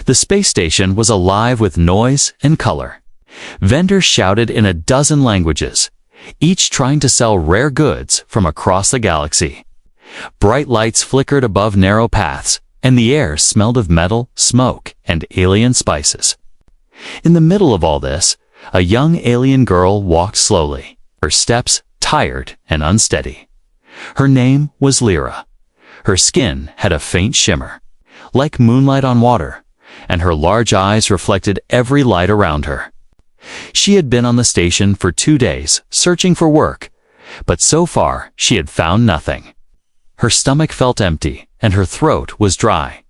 The space station was alive with noise and color. Vendors shouted in a dozen languages, each trying to sell rare goods from across the galaxy. Bright lights flickered above narrow paths, and the air smelled of metal, smoke, and alien spices. In the middle of all this, a young alien girl walked slowly, her steps tired and unsteady. Her name was Lyra. Her skin had a faint shimmer, like moonlight on water, and her large eyes reflected every light around her. She had been on the station for 2 days, searching for work, but so far she had found nothing. Her stomach felt empty, and her throat was dry.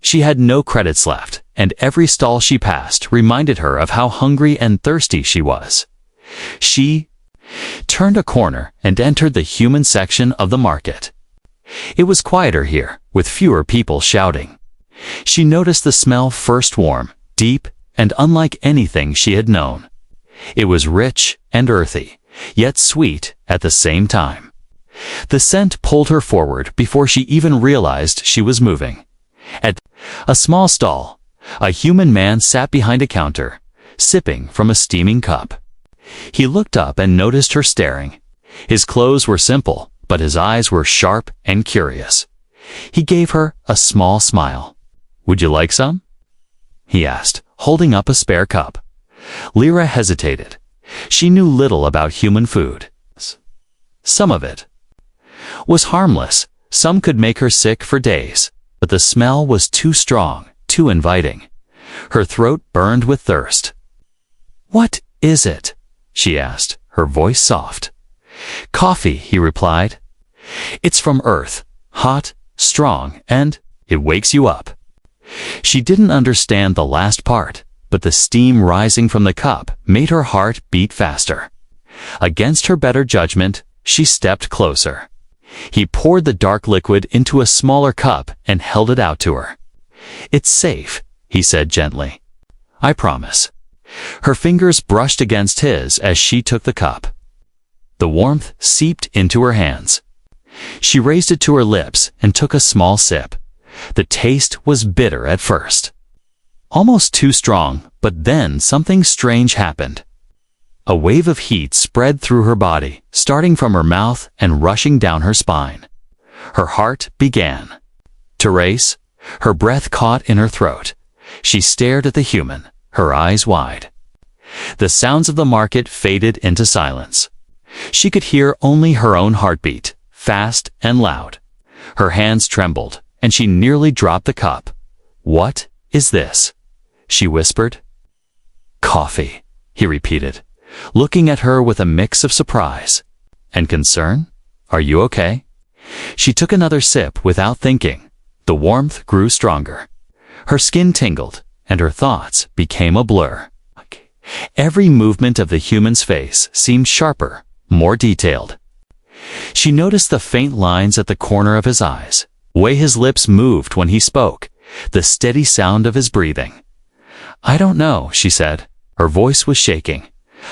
She had no credits left, and every stall she passed reminded her of how hungry and thirsty she was. She turned a corner and entered the human section of the market. It was quieter here, with fewer people shouting. She noticed the smell first warm, deep, and unlike anything she had known. It was rich and earthy, yet sweet at the same time. The scent pulled her forward before she even realized she was moving. At a small stall, a human man sat behind a counter, sipping from a steaming cup. He looked up and noticed her staring. His clothes were simple, but his eyes were sharp and curious. He gave her a small smile. "Would you like some?" he asked, holding up a spare cup. Lyra hesitated. She knew little about human food. Some of it was harmless. Some could make her sick for days, but the smell was too strong, too inviting. Her throat burned with thirst. "What is it?" she asked, her voice soft. "Coffee," he replied. "It's from Earth, hot, strong, and it wakes you up." She didn't understand the last part, but the steam rising from the cup made her heart beat faster. Against her better judgment, she stepped closer. He poured the dark liquid into a smaller cup and held it out to her. "It's safe," he said gently. "I promise." Her fingers brushed against his as she took the cup. The warmth seeped into her hands. She raised it to her lips and took a small sip. The taste was bitter at first, almost too strong, but then something strange happened. A wave of heat spread through her body, starting from her mouth and rushing down her spine. Her heart began to race. Her breath caught in her throat. She stared at the human, her eyes wide. The sounds of the market faded into silence. She could hear only her own heartbeat, fast and loud. Her hands trembled, and she nearly dropped the cup. "What is this?" she whispered. "Coffee," he repeated, looking at her with a mix of surprise and concern. "Are you okay?" She took another sip without thinking. The warmth grew stronger. Her skin tingled, and her thoughts became a blur. Every movement of the human's face seemed sharper, more detailed. She noticed the faint lines at the corner of his eyes, the way his lips moved when he spoke, the steady sound of his breathing. "I don't know," she said. Her voice was shaking.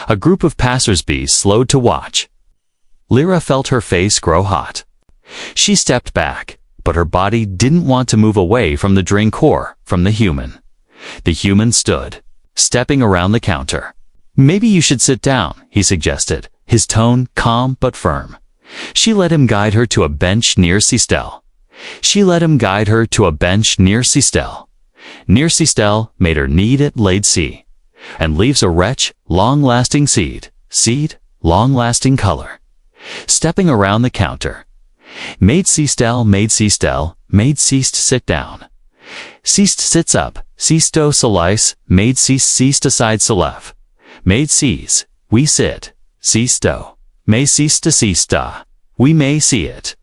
A group of passers-by slowed to watch. Lyra felt her face grow hot. She stepped back, but her body didn't want to move away from the drink or from the human. The human stood, stepping around the counter. "Maybe you should sit down," he suggested, his tone calm but firm. She let him guide her to a bench near Sistel. Near Sistel made her need it laid see, and leaves a wretch, long-lasting seed, long-lasting color. Stepping around the counter. Maid Sistel, maid ceased sit down. Ceased sits up, ceasto salice, maid ceased aside salef. Maid sees, we sit, ceasto. May cease to ceasta, we may see it.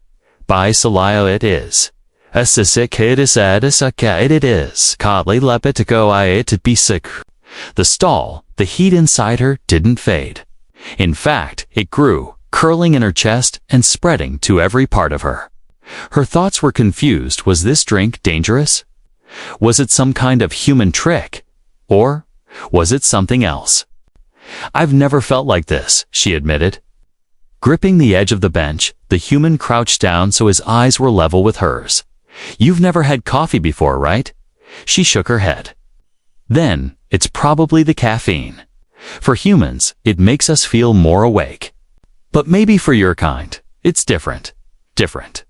By salio it is. Asisic it is adisaka it is, kale lepetico I it bisik. The stall, the heat inside her didn't fade. In fact, it grew, curling in her chest and spreading to every part of her. Her thoughts were confused. Was this drink dangerous? Was it some kind of human trick? Or was it something else? "I've never felt like this," she admitted. Gripping the edge of the bench, the human crouched down so his eyes were level with hers. "You've never had coffee before, right?" She shook her head. Then, it's probably the caffeine. For humans, it makes us feel more awake. But maybe for your kind, it's different. Different.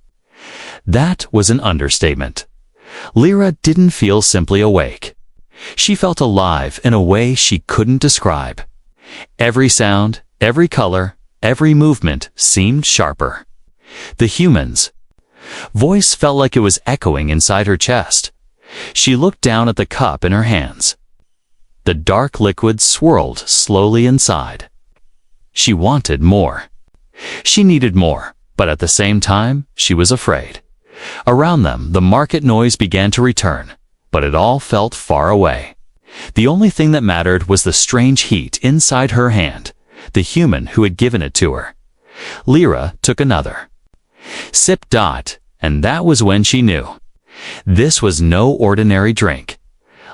That was an understatement. Lyra didn't feel simply awake. She felt alive in a way she couldn't describe. Every sound, every color, every movement seemed sharper. The humans' voice felt like it was echoing inside her chest. She looked down at the cup in her hands. The dark liquid swirled slowly inside. She wanted more. She needed more, but at the same time, she was afraid. Around them, the market noise began to return, but it all felt far away. The only thing that mattered was the strange heat inside her hand, the human who had given it to her. Lyra took another sip. And that was when she knew. This was no ordinary drink.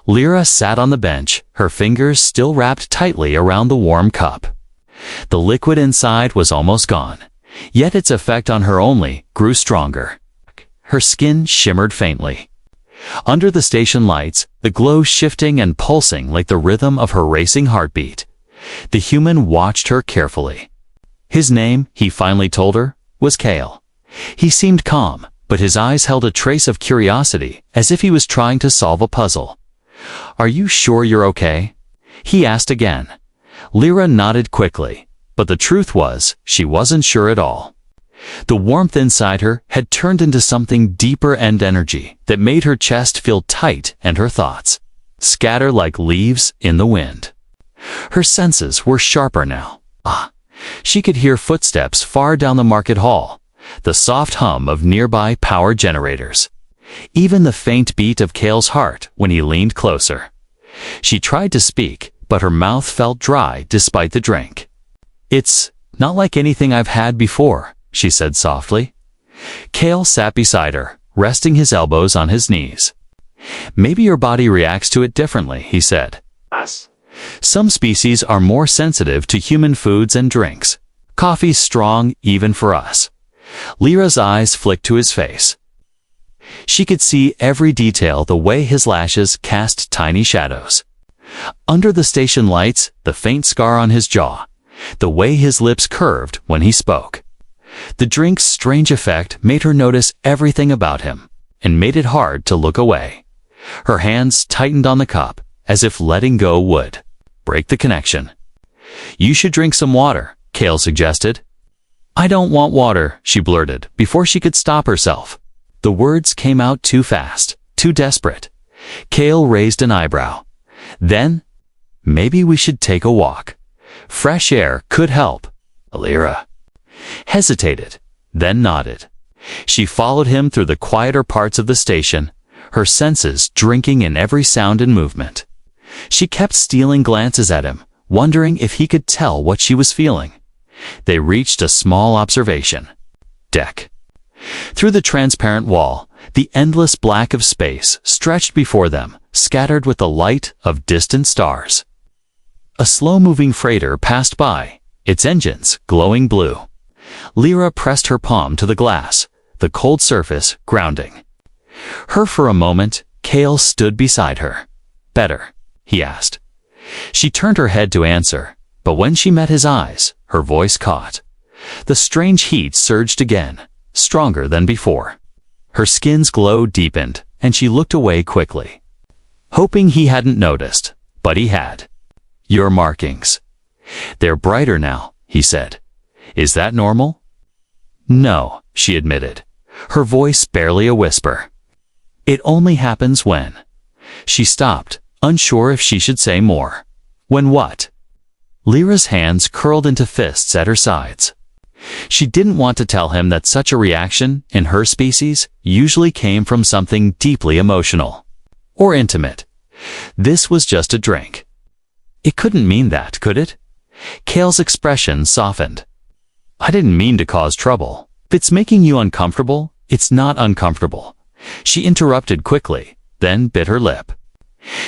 Lyra sat on the bench, her fingers still wrapped tightly around the warm cup. The liquid inside was almost gone, yet its effect on her only grew stronger. Her skin shimmered faintly. Under the station lights, the glow shifting and pulsing like the rhythm of her racing heartbeat. The human watched her carefully. His name, he finally told her, was Kale. He seemed calm, but his eyes held a trace of curiosity, as if he was trying to solve a puzzle. "Are you sure you're okay?" he asked again. Lyra nodded quickly, but the truth was, she wasn't sure at all. The warmth inside her had turned into something deeper and energy that made her chest feel tight and her thoughts scatter like leaves in the wind. Her senses were sharper now. She could hear footsteps far down the market hall, the soft hum of nearby power generators, even the faint beat of Kale's heart when he leaned closer. She tried to speak, but her mouth felt dry despite the drink. "It's not like anything I've had before," she said softly. Kale sat beside her, resting his elbows on his knees. "Maybe your body reacts to it differently," he said. "Some species are more sensitive to human foods and drinks. Coffee's strong even for us." Lyra's eyes flicked to his face. She could see every detail, the way his lashes cast tiny shadows. Under the station lights, the faint scar on his jaw, the way his lips curved when he spoke. The drink's strange effect made her notice everything about him, and made it hard to look away. Her hands tightened on the cup, as if letting go would break the connection. "You should drink some water," Kale suggested. "I don't want water," she blurted, before she could stop herself. The words came out too fast, too desperate. Kale raised an eyebrow. Then, "Maybe we should take a walk. Fresh air could help." Lyra hesitated, then nodded. She followed him through the quieter parts of the station, her senses drinking in every sound and movement. She kept stealing glances at him, wondering if he could tell what she was feeling. They reached a small observation deck. Through the transparent wall, the endless black of space stretched before them, scattered with the light of distant stars. A slow-moving freighter passed by, its engines glowing blue. Lyra pressed her palm to the glass, the cold surface grounding her. For a moment, Kale stood beside her. "Better?" he asked. She turned her head to answer, but when she met his eyes, her voice caught. The strange heat surged again, stronger than before. Her skin's glow deepened, and she looked away quickly, hoping he hadn't noticed, but he had. "Your markings. They're brighter now," he said. "Is that normal?" "No," she admitted, her voice barely a whisper. "It only happens when..." She stopped, unsure if she should say more. "When what?" Lyra's hands curled into fists at her sides. She didn't want to tell him that such a reaction, in her species, usually came from something deeply emotional or intimate. This was just a drink. It couldn't mean that, could it? Kale's expression softened. "I didn't mean to cause trouble. If it's making you uncomfortable, it's not uncomfortable." She interrupted quickly, then bit her lip.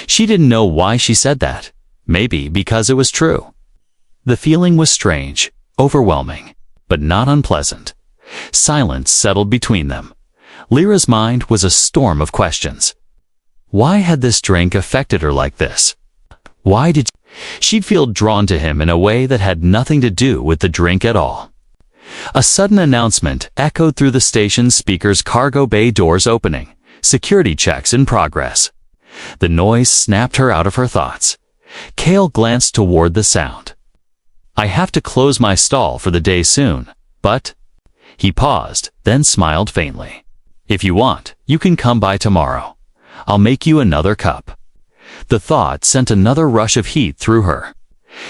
She didn't know why she said that. Maybe because it was true. The feeling was strange, overwhelming, but not unpleasant. Silence settled between them. Lyra's mind was a storm of questions. Why had this drink affected her like this? Why did she'd feel drawn to him in a way that had nothing to do with the drink at all? A sudden announcement echoed through the station's speaker's cargo bay doors opening. Security checks in progress. The noise snapped her out of her thoughts. Cale glanced toward the sound. I have to close my stall for the day soon, but... He paused, then smiled faintly. If you want, you can come by tomorrow. I'll make you another cup. The thought sent another rush of heat through her.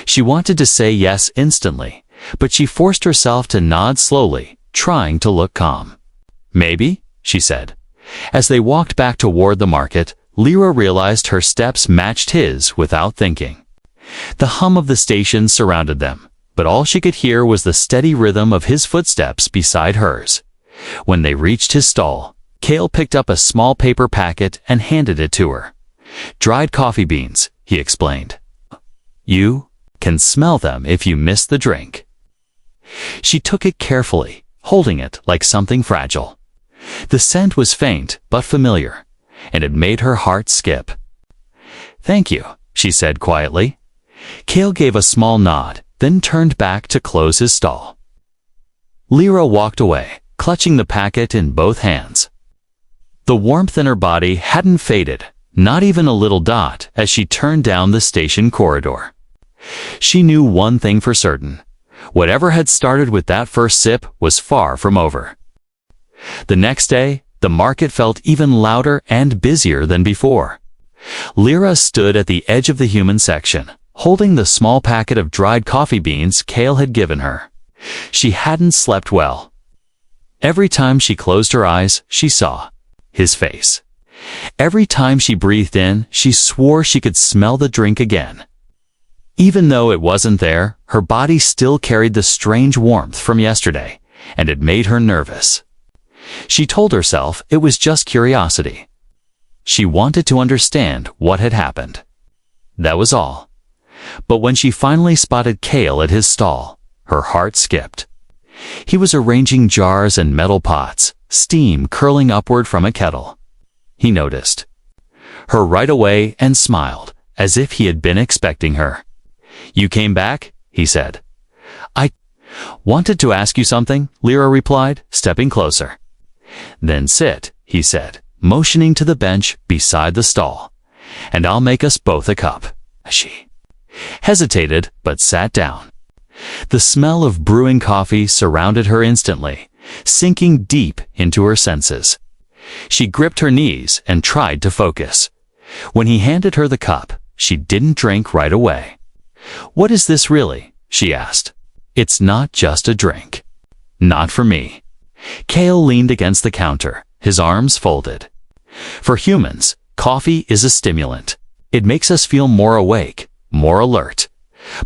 She wanted to say yes instantly, but she forced herself to nod slowly, trying to look calm. Maybe, she said. As they walked back toward the market, Lyra realized her steps matched his without thinking. The hum of the station surrounded them, but all she could hear was the steady rhythm of his footsteps beside hers. When they reached his stall, Cale picked up a small paper packet and handed it to her. Dried coffee beans, he explained. You can smell them if you miss the drink. She took it carefully, holding it like something fragile. The scent was faint but familiar, and it made her heart skip. Thank you, she said quietly. Cale gave a small nod, then turned back to close his stall. Lyra walked away, clutching the packet in both hands. The warmth in her body hadn't faded, not even a little dot, as she turned down the station corridor. She knew one thing for certain. Whatever had started with that first sip was far from over. The next day, the market felt even louder and busier than before. Lyra stood at the edge of the human section, holding the small packet of dried coffee beans Cale had given her. She hadn't slept well. Every time she closed her eyes, she saw his face. Every time she breathed in, she swore she could smell the drink again. Even though it wasn't there, her body still carried the strange warmth from yesterday, and it made her nervous. She told herself it was just curiosity. She wanted to understand what had happened. That was all. But when she finally spotted Cale at his stall, her heart skipped. He was arranging jars and metal pots, steam curling upward from a kettle. He noticed her right away and smiled, as if he had been expecting her. You came back? He said. I wanted to ask you something, Lyra replied, stepping closer. Then sit, he said, motioning to the bench beside the stall. And I'll make us both a cup. She hesitated, but sat down. The smell of brewing coffee surrounded her instantly, sinking deep into her senses. She gripped her knees and tried to focus. When he handed her the cup, she didn't drink right away. What is this really? She asked. It's not just a drink. Not for me. Cale leaned against the counter, his arms folded. For humans, coffee is a stimulant. It makes us feel more awake, more alert.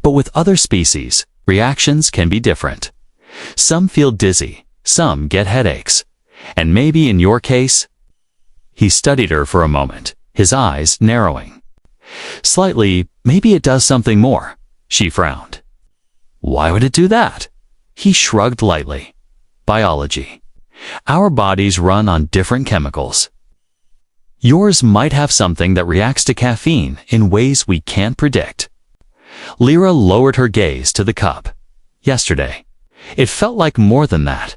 But with other species, reactions can be different. Some feel dizzy, some get headaches. And maybe in your case... He studied her for a moment, his eyes narrowing. Slightly, maybe it does something more. She frowned. Why would it do that? He shrugged lightly. Biology. Our bodies run on different chemicals. Yours might have something that reacts to caffeine in ways we can't predict. Lyra lowered her gaze to the cup. Yesterday. It felt like more than that.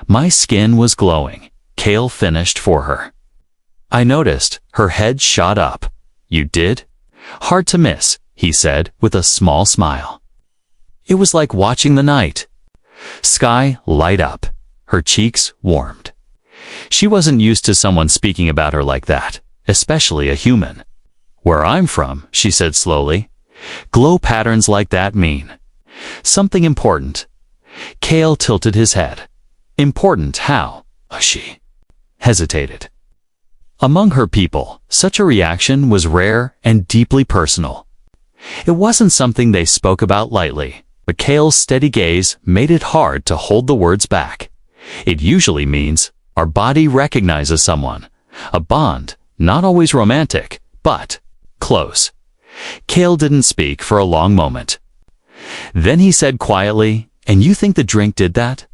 My skin was glowing. Cale finished for her. I noticed her head shot up. You did? Hard to miss, he said with a small smile. It was like watching the night sky light up. Her cheeks warmed. She wasn't used to someone speaking about her like that, especially a human. Where I'm from, she said slowly, glow patterns like that mean something important. Cale tilted his head. Important how? She hesitated. Among her people, such a reaction was rare and deeply personal. It wasn't something they spoke about lightly, but Cale's steady gaze made it hard to hold the words back. It usually means our body recognizes someone. A bond, not always romantic, but close. Cale didn't speak for a long moment. Then he said quietly, and you think the drink did that?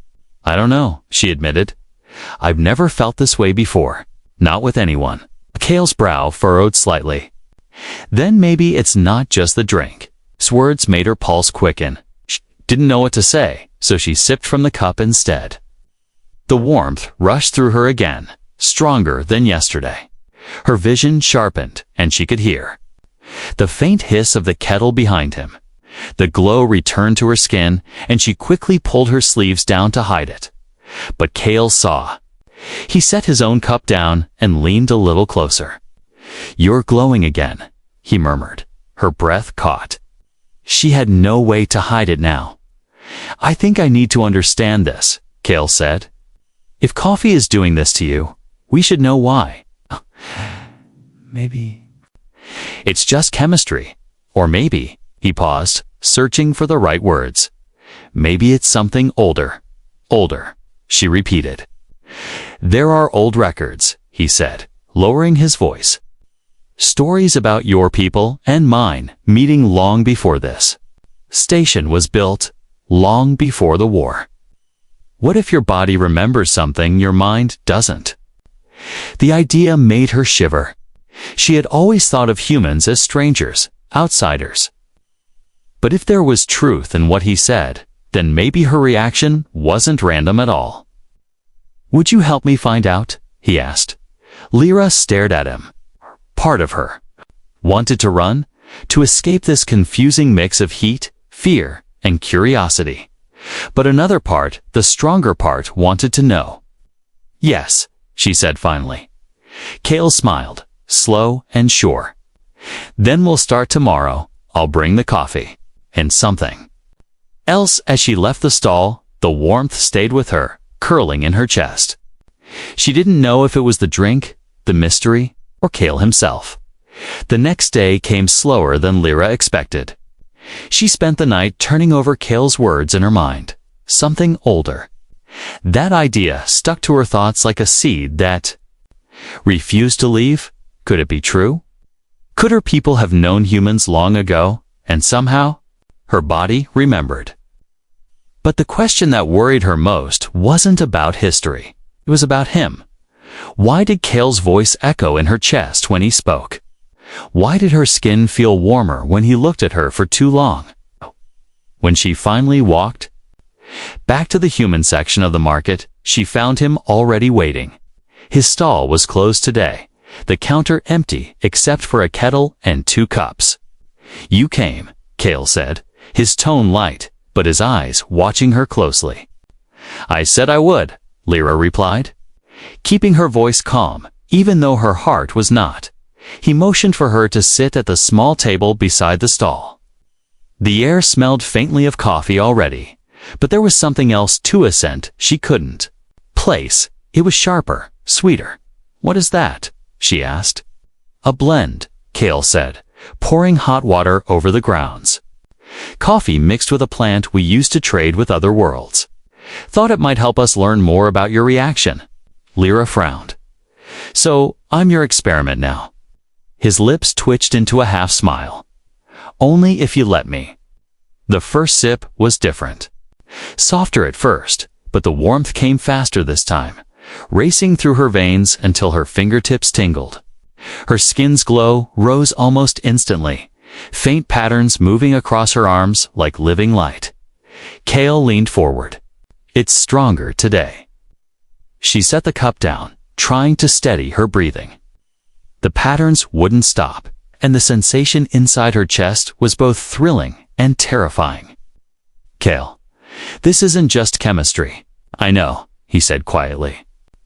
I don't know, she admitted. I've never felt this way before. Not with anyone. Kale's brow furrowed slightly. Then maybe it's not just the drink. His words made her pulse quicken. She didn't know what to say, so she sipped from the cup instead. The warmth rushed through her again, stronger than yesterday. Her vision sharpened, and she could hear the faint hiss of the kettle behind him. The glow returned to her skin, and she quickly pulled her sleeves down to hide it. But Kale saw. He set his own cup down and leaned a little closer. "You're glowing again," he murmured. Her breath caught. She had no way to hide it now. "I think I need to understand this," Kale said. "If coffee is doing this to you, we should know why." "Maybe it's just chemistry. Or maybe," he paused, searching for the right words. "Maybe it's something older." "Older," she repeated. "There are old records," he said, lowering his voice. "Stories about your people and mine meeting long before this. Station was built long before the war. What if your body remembers something your mind doesn't?" The idea made her shiver. She had always thought of humans as strangers, outsiders. But if there was truth in what he said, then maybe her reaction wasn't random at all. "Would you help me find out?" he asked. Lyra stared at him. Part of her wanted to run, to escape this confusing mix of heat, fear, and curiosity. But another part, the stronger part, wanted to know. "Yes," she said finally. Kale smiled, slow and sure. "Then we'll start tomorrow. I'll bring the coffee. And something else." As she left the stall, the warmth stayed with her, curling in her chest. She didn't know if it was the drink, the mystery, or Kale himself. The next day came slower than Lyra expected. She spent the night turning over Kale's words in her mind. Something older. That idea stuck to her thoughts like a seed that refused to leave. Could it be true? Could her people have known humans long ago, and somehow her body remembered? But the question that worried her most wasn't about history. It was about him. Why did Kale's voice echo in her chest when he spoke? Why did her skin feel warmer when he looked at her for too long? When she finally walked back to the human section of the market, she found him already waiting. His stall was closed today, the counter empty except for a kettle and 2 cups. "You came," Kale said, his tone light, but his eyes watching her closely. "I said I would," Lyra replied, keeping her voice calm, even though her heart was not. He motioned for her to sit at the small table beside the stall. The air smelled faintly of coffee already, but there was something else to a scent she couldn't place. It was sharper, sweeter. "What is that?" she asked. "A blend," Kale said, pouring hot water over the grounds. "Coffee mixed with a plant we used to trade with other worlds. Thought it might help us learn more about your reaction." Lyra frowned. "So, I'm your experiment now." His lips twitched into a half smile. "Only if you let me." The first sip was different. Softer at first, but the warmth came faster this time, racing through her veins until her fingertips tingled. Her skin's glow rose almost instantly, faint patterns moving across her arms like living light. Kale leaned forward. "It's stronger today." She set the cup down, trying to steady her breathing. The patterns wouldn't stop, and the sensation inside her chest was both thrilling and terrifying. "Kale, this isn't just chemistry." "I know," he said quietly.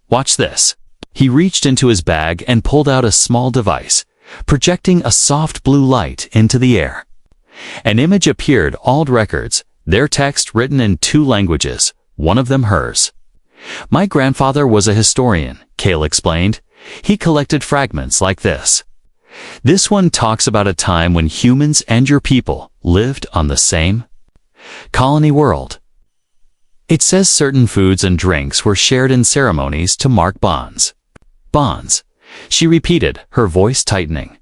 "Watch this." He reached into his bag and pulled out a small device, projecting a soft blue light into the air. An image appeared, old records, their text written in 2 languages, one of them hers. "My grandfather was a historian," Kale explained. "He collected fragments like this. This one talks about a time when humans and your people lived on the same colony world. It says certain foods and drinks were shared in ceremonies to mark bonds." "Bonds," she repeated, her voice tightening.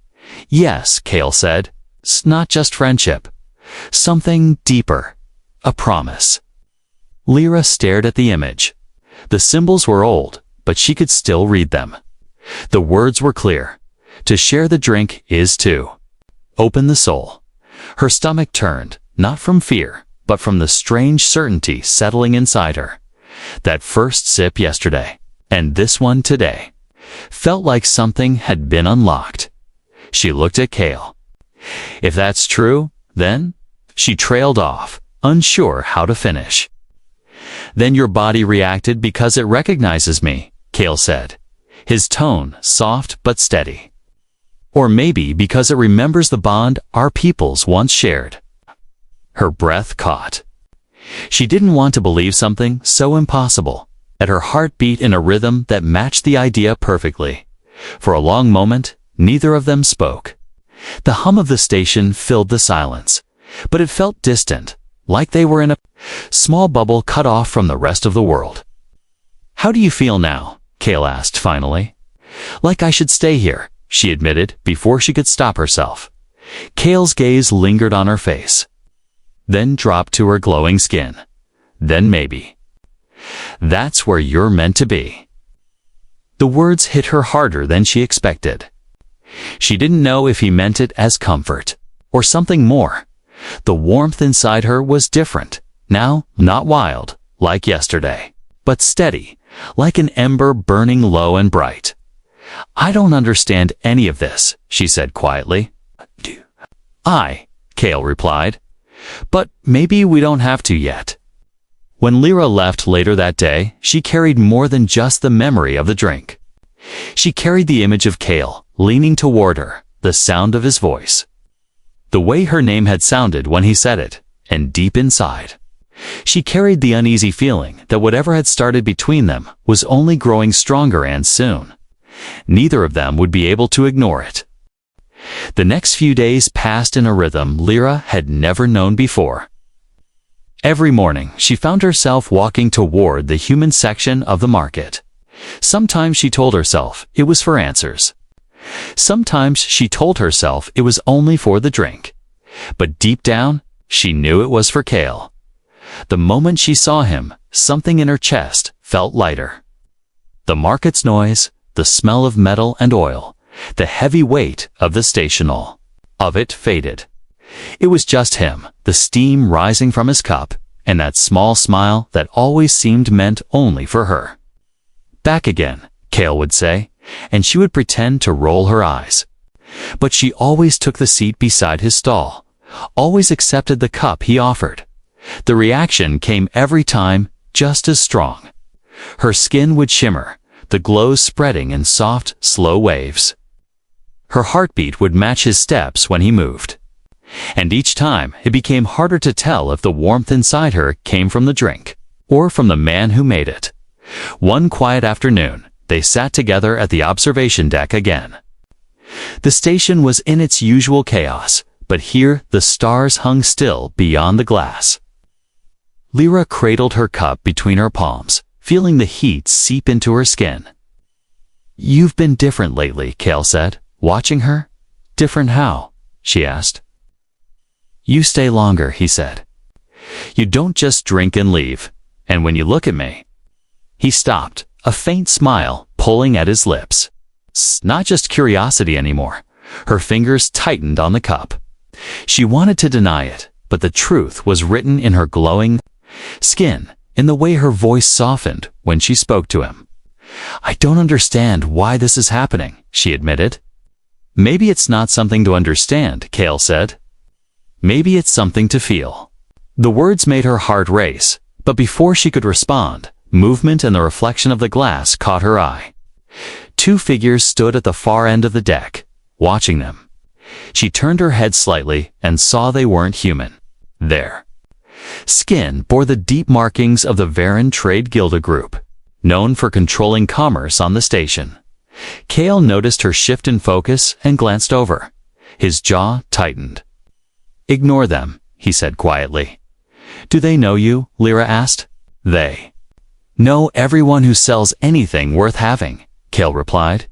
"Yes," Kale said. "It's not just friendship. Something deeper. A promise." Lyra stared at the image. The symbols were old, but she could still read them. The words were clear. To share the drink is to open the soul. Her stomach turned, not from fear, but from the strange certainty settling inside her. That first sip yesterday, and this one today, felt like something had been unlocked. She looked at Kale. If that's true, then... She trailed off, unsure how to finish. Then your body reacted because it recognizes me, Kale said, his tone soft but steady. Or maybe because it remembers the bond our peoples once shared. Her breath caught. She didn't want to believe something so impossible, that her heart beat in a rhythm that matched the idea perfectly. For a long moment, neither of them spoke. The hum of the station filled the silence, but it felt distant, like they were in a small bubble cut off from the rest of the world. How do you feel now? Kale asked finally. Like I should stay here, she admitted before she could stop herself. Kale's gaze lingered on her face, then dropped to her glowing skin. Then maybe. That's where you're meant to be. The words hit her harder than she expected. She didn't know if he meant it as comfort, or something more. The warmth inside her was different, now not wild, like yesterday, but steady, like an ember burning low and bright. I don't understand any of this, she said quietly. Kale replied. But maybe we don't have to yet. When Lyra left later that day, she carried more than just the memory of the drink. She carried the image of Kale, leaning toward her, the sound of his voice. The way her name had sounded when he said it, and deep inside. She carried the uneasy feeling that whatever had started between them was only growing stronger, and soon neither of them would be able to ignore it. The next few days passed in a rhythm Lyra had never known before. Every morning, she found herself walking toward the human section of the market. Sometimes she told herself it was for answers. Sometimes she told herself it was only for the drink. But deep down, she knew it was for Kale. The moment she saw him, something in her chest felt lighter. The market's noise, the smell of metal and oil, the heavy weight of the stational of it faded. It was just him, the steam rising from his cup, and that small smile that always seemed meant only for her. Back again, Kale would say, and she would pretend to roll her eyes. But she always took the seat beside his stall, always accepted the cup he offered. The reaction came every time, just as strong. Her skin would shimmer, the glow spreading in soft, slow waves. Her heartbeat would match his steps when he moved. And each time, it became harder to tell if the warmth inside her came from the drink, or from the man who made it. One quiet afternoon, they sat together at the observation deck again. The station was in its usual chaos, but here the stars hung still beyond the glass. Lyra cradled her cup between her palms, feeling the heat seep into her skin. You've been different lately, Kale said, watching her. Different how? She asked. You stay longer, he said. You don't just drink and leave, and when you look at me. He stopped, a faint smile pulling at his lips. Not just curiosity anymore. Her fingers tightened on the cup. She wanted to deny it, but the truth was written in her glowing skin, in the way her voice softened when she spoke to him. I don't understand why this is happening, she admitted. Maybe it's not something to understand, Kale said. Maybe it's something to feel. The words made her heart race, but before she could respond, movement and the reflection of the glass caught her eye. Two figures stood at the far end of the deck, watching them. She turned her head slightly and saw they weren't human. Their skin bore the deep markings of the Varan Trade Guilda Group, known for controlling commerce on the station. Kale noticed her shift in focus and glanced over. His jaw tightened. Ignore them, he said quietly. Do they know you? Lyra asked. They know everyone who sells anything worth having, Kale replied.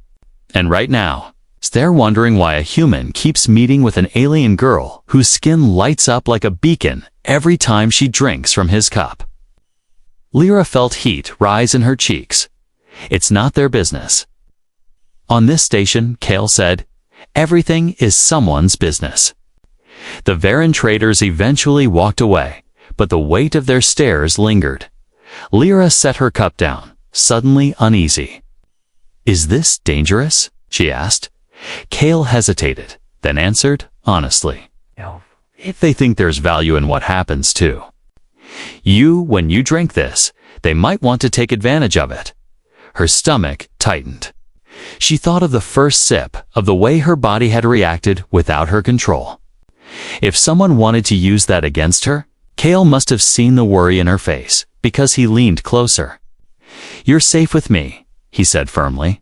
And right now, they're wondering why a human keeps meeting with an alien girl whose skin lights up like a beacon every time she drinks from his cup. Lyra felt heat rise in her cheeks. It's not their business. On this station, Kale said, everything is someone's business. The Varan traders eventually walked away, but the weight of their stares lingered. Lyra set her cup down, suddenly uneasy. Is this dangerous? She asked. Kale hesitated, then answered honestly. If they think there's value in what happens too. When you drink this, they might want to take advantage of it. Her stomach tightened. She thought of the first sip, of the way her body had reacted without her control. If someone wanted to use that against her, Kale must have seen the worry in her face, because he leaned closer. You're safe with me, he said firmly.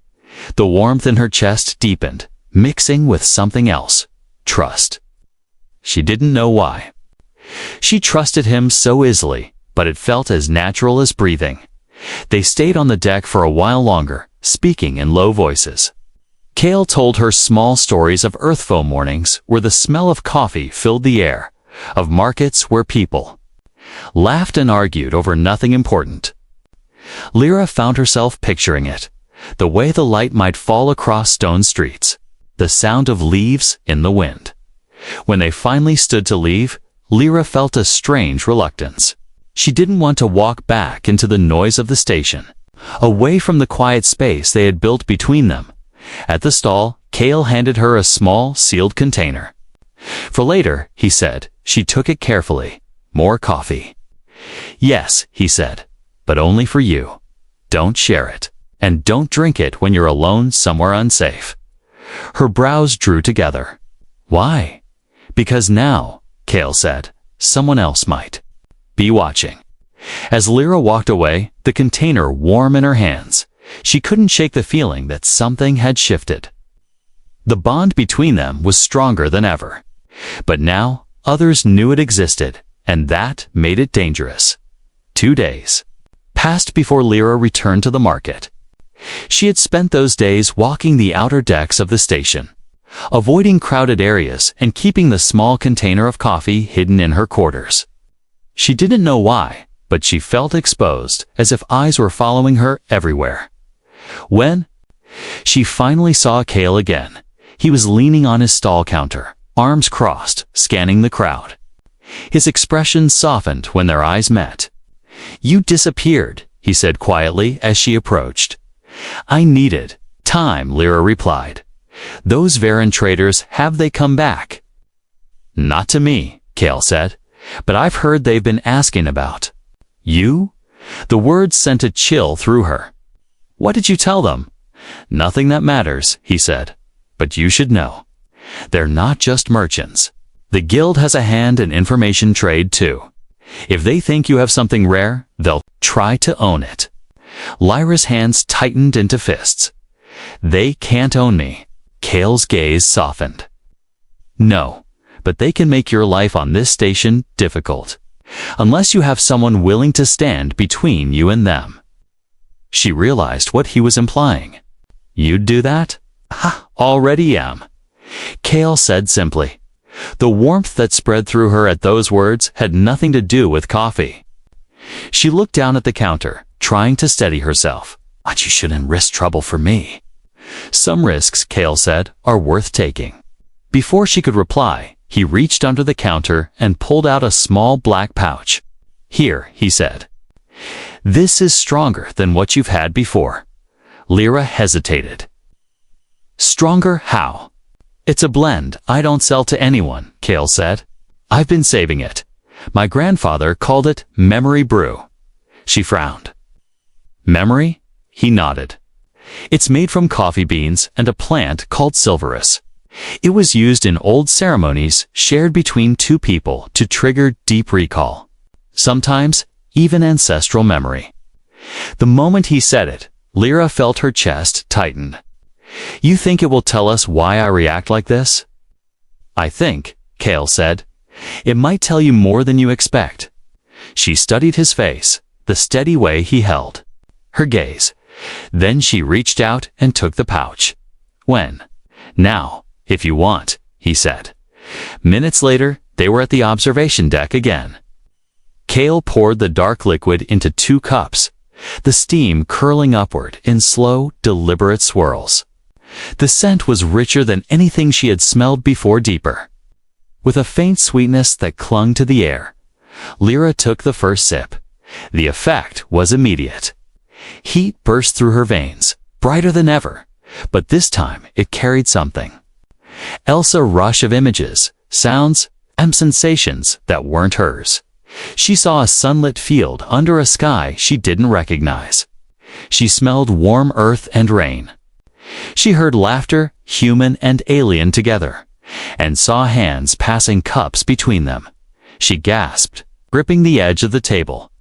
The warmth in her chest deepened, mixing with something else, trust. She didn't know why. She trusted him so easily, but it felt as natural as breathing. They stayed on the deck for a while longer, speaking in low voices. Kale told her small stories of Earthfoe mornings where the smell of coffee filled the air, of markets where people laughed and argued over nothing important. Lyra found herself picturing it, the way the light might fall across stone streets, the sound of leaves in the wind. When they finally stood to leave, Lyra felt a strange reluctance. She didn't want to walk back into the noise of the station, away from the quiet space they had built between them. At the stall, Kale handed her a small, sealed container. For later, he said. She took it carefully. More coffee. Yes, he said, but only for you. Don't share it, and don't drink it when you're alone somewhere unsafe. Her brows drew together. Why? Because now, Kale said, someone else might be watching. As Lyra walked away, the container warm in her hands, she couldn't shake the feeling that something had shifted. The bond between them was stronger than ever. But now, others knew it existed, and that made it dangerous. 2 days passed before Lyra returned to the market. She had spent those days walking the outer decks of the station, avoiding crowded areas and keeping the small container of coffee hidden in her quarters. She didn't know why, but she felt exposed, as if eyes were following her everywhere. When she finally saw Kale again, he was leaning on his stall counter, arms crossed, scanning the crowd. His expression softened when their eyes met. You disappeared, he said quietly as she approached. I needed time, Lyra replied. Those Varan traders, have they come back? Not to me, Kale said, but I've heard they've been asking about you. The words sent a chill through her. What did you tell them? Nothing that matters, he said, but you should know. They're not just merchants. The guild has a hand in information trade too. If they think you have something rare, they'll try to own it. Lyra's hands tightened into fists. They can't own me. Kale's gaze softened. No, but they can make your life on this station difficult, unless you have someone willing to stand between you and them. She realized what he was implying. You'd do that? Already am, Kale said simply. The warmth that spread through her at those words had nothing to do with coffee. She looked down at the counter, trying to steady herself. But you shouldn't risk trouble for me. Some risks, Kale said, are worth taking. Before she could reply, he reached under the counter and pulled out a small black pouch. Here, he said. This is stronger than what you've had before. Lyra hesitated. Stronger how? It's a blend I don't sell to anyone, Kale said. I've been saving it. My grandfather called it memory brew. She frowned. Memory? He nodded. It's made from coffee beans and a plant called silverus. It was used in old ceremonies shared between two people to trigger deep recall. Sometimes, even ancestral memory. The moment he said it, Lyra felt her chest tighten. You think it will tell us why I react like this? I think, Kale said, it might tell you more than you expect. She studied his face, the steady way he held her gaze. Then she reached out and took the pouch. When? Now, if you want, he said. Minutes later, they were at the observation deck again. Kale poured the dark liquid into 2 cups, the steam curling upward in slow, deliberate swirls. The scent was richer than anything she had smelled before, deeper, with a faint sweetness that clung to the air. Lyra took the first sip. The effect was immediate. Heat burst through her veins, brighter than ever, but this time it carried something. Else a rush of images, sounds, and sensations that weren't hers. She saw a sunlit field under a sky she didn't recognize. She smelled warm earth and rain. She heard laughter, human and alien together, and saw hands passing cups between them. She gasped, gripping the edge of the table.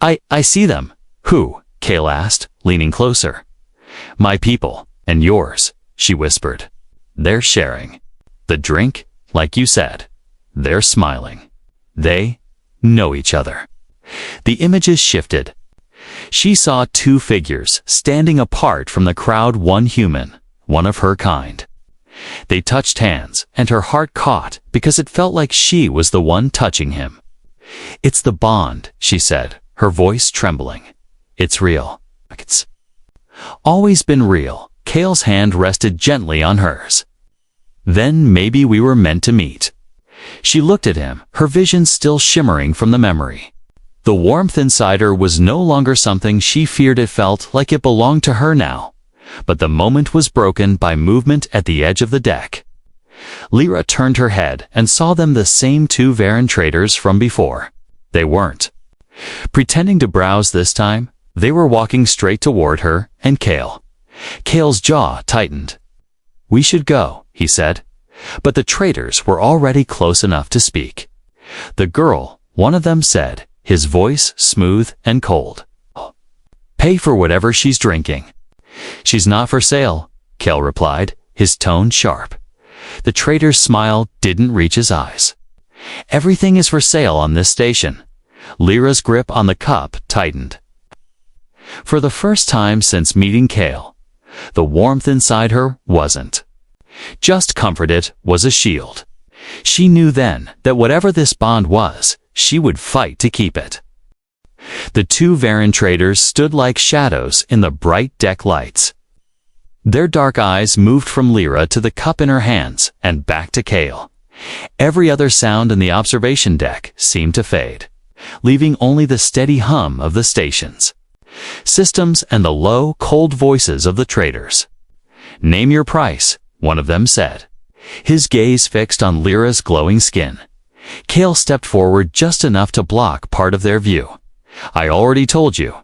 I see them." "Who?" Cale asked, leaning closer. "My people, and yours," she whispered. "They're sharing. The drink, like you said. They're smiling. They know each other." The images shifted. She saw two figures standing apart from the crowd, one human, one of her kind. They touched hands, and her heart caught because it felt like she was the one touching him. "It's the bond," she said, her voice trembling. "It's real. It's always been real." Cale's hand rested gently on hers. "Then maybe we were meant to meet." She looked at him, her vision still shimmering from the memory. The warmth inside her was no longer something she feared. It felt like it belonged to her now. But the moment was broken by movement at the edge of the deck. Lyra turned her head and saw them, the same two Varan traders from before. They weren't pretending to browse this time. They were walking straight toward her and Cale. Cale's jaw tightened. "We should go," he said. But the traders were already close enough to speak. "The girl," one of them said, his voice smooth and cold. "Pay for whatever she's drinking." "She's not for sale," Cale replied, his tone sharp. The trader's smile didn't reach his eyes. "Everything is for sale on this station." Lyra's grip on the cup tightened. For the first time since meeting Cale, the warmth inside her wasn't just comfort, it was a shield. She knew then that whatever this bond was, she would fight to keep it. The two Varan traders stood like shadows in the bright deck lights. Their dark eyes moved from Lyra to the cup in her hands and back to Cale. Every other sound in the observation deck seemed to fade, leaving only the steady hum of the stations, systems, and the low, cold voices of the traders. "Name your price," one of them said, his gaze fixed on Lyra's glowing skin. Cale stepped forward just enough to block part of their view. "I already told you.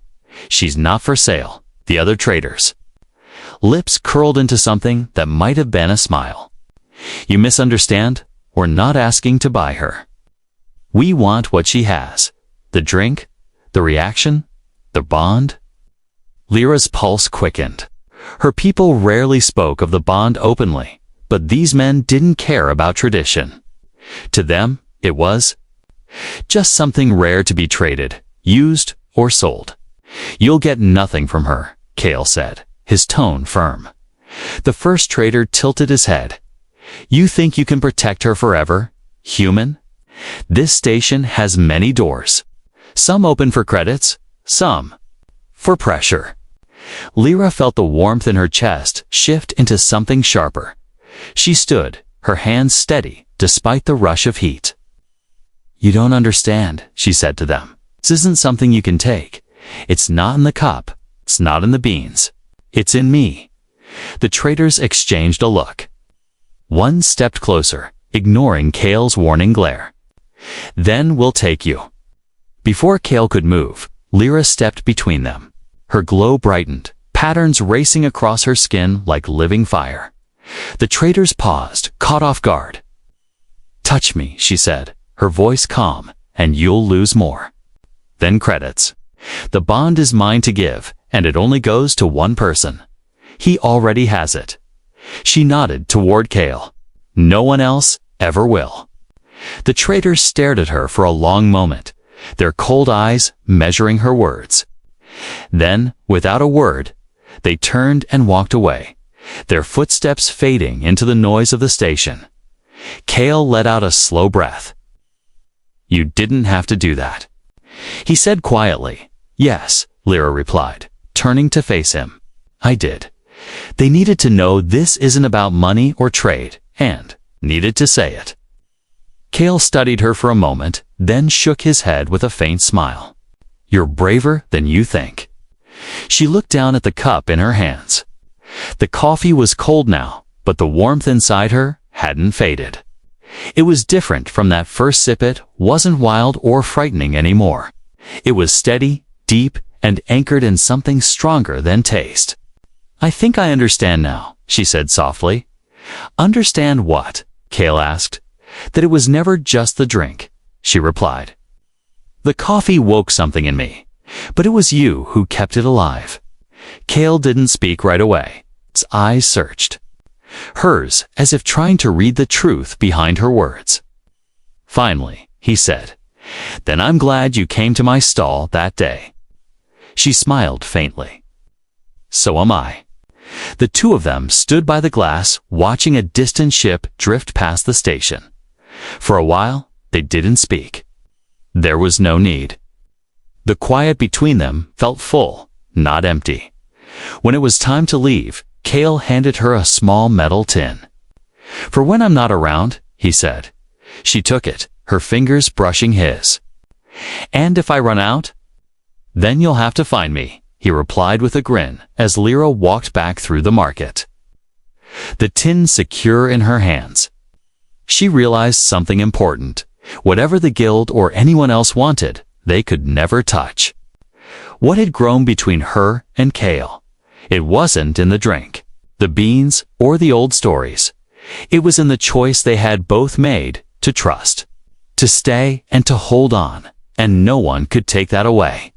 She's not for sale." The other traders' lips curled into something that might have been a smile. "You misunderstand. We're not asking to buy her. We want what she has. The drink, the reaction, the bond." Lyra's pulse quickened. Her people rarely spoke of the bond openly, but these men didn't care about tradition. To them, it was just something rare to be traded, used, or sold. "You'll get nothing from her," Cale said, his tone firm. The first trader tilted his head. "You think you can protect her forever, human? This station has many doors. Some open for credits, some for pressure." Lyra felt the warmth in her chest shift into something sharper. She stood, her hands steady despite the rush of heat. "You don't understand," she said to them. "This isn't something you can take. It's not in the cup. It's not in the beans. It's in me." The traders exchanged a look. One stepped closer, ignoring Cale's warning glare. "Then we'll take you." Before Cale could move, Lyra stepped between them. Her glow brightened, patterns racing across her skin like living fire. The traders paused, caught off guard. "Touch me," she said, her voice calm, "and you'll lose more." "Then credits. The bond is mine to give, and it only goes to one person. He already has it." She nodded toward Cale. "No one else ever will." The traders stared at her for a long moment, their cold eyes measuring her words. Then, without a word, they turned and walked away, their footsteps fading into the noise of the station. Cale let out a slow breath. "You didn't have to do that," he said quietly. "Yes," Lyra replied, turning to face him. "I did. They needed to know this isn't about money or trade, and needed to say it. Cale studied her for a moment, then shook his head with a faint smile. "You're braver than you think." She looked down at the cup in her hands. The coffee was cold now, but the warmth inside her hadn't faded. It was different from that first sip. It wasn't wild or frightening anymore. It was steady, deep, and anchored in something stronger than taste. "I think I understand now," she said softly. "Understand what?" Cale asked. "That it was never just the drink," she replied. "The coffee woke something in me, but it was you who kept it alive." Cale didn't speak right away. His eyes searched hers, as if trying to read the truth behind her words. Finally, he said, "Then I'm glad you came to my stall that day." She smiled faintly. "So am I." The two of them stood by the glass, watching a distant ship drift past the station. For a while, they didn't speak. There was no need. The quiet between them felt full, not empty. When it was time to leave, Cale handed her a small metal tin. "For when I'm not around," he said. She took it, her fingers brushing his. "And if I run out?" "Then you'll have to find me," he replied with a grin as Lyra walked back through the market. The tin secure in her hands. She realized something important. Whatever the guild or anyone else wanted, they could never touch. What had grown between her and Cale? It wasn't in the drink, the beans, or the old stories. It was in the choice they had both made to trust, to stay and to hold on, and no one could take that away.